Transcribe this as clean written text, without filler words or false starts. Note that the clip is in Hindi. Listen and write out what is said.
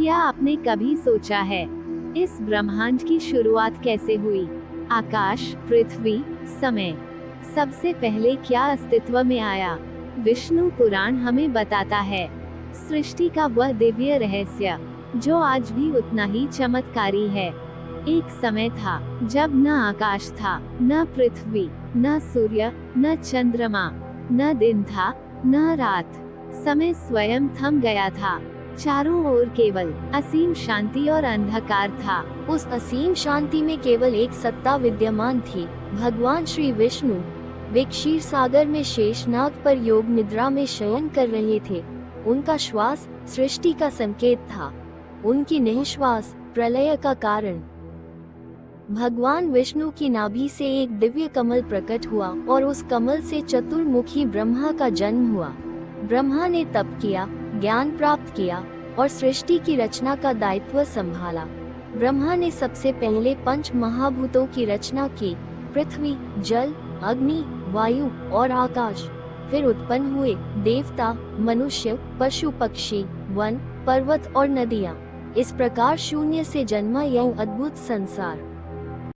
क्या आपने कभी सोचा है इस ब्रह्मांड की शुरुआत कैसे हुई? आकाश, पृथ्वी, समय, सबसे पहले क्या अस्तित्व में आया? विष्णु पुराण हमें बताता है सृष्टि का वह दिव्य रहस्य जो आज भी उतना ही चमत्कारी है। एक समय था जब न आकाश था, न पृथ्वी, न सूर्य, न चंद्रमा, न दिन था, न रात। समय स्वयं थम गया था। चारों ओर केवल असीम शांति और अंधकार था। उस असीम शांति में केवल एक सत्ता विद्यमान थी, भगवान श्री विष्णु। वे क्षीर सागर में शेषनाग पर योग निद्रा में शयन कर रहे थे। उनका श्वास सृष्टि का संकेत था, उनकी निःश्वास प्रलय का कारण। भगवान विष्णु की नाभि से एक दिव्य कमल प्रकट हुआ और उस कमल से चतुर्मुखी ब्रह्मा का जन्म हुआ। ब्रह्मा ने तप किया, ज्ञान प्राप्त किया और सृष्टि की रचना का दायित्व संभाला। ब्रह्मा ने सबसे पहले 5 महाभूतों की रचना की, पृथ्वी, जल, अग्नि, वायु और आकाश। फिर उत्पन्न हुए देवता, मनुष्य, पशु पक्षी, वन, पर्वत और नदियाँ। इस प्रकार शून्य से जन्मा यह अद्भुत संसार।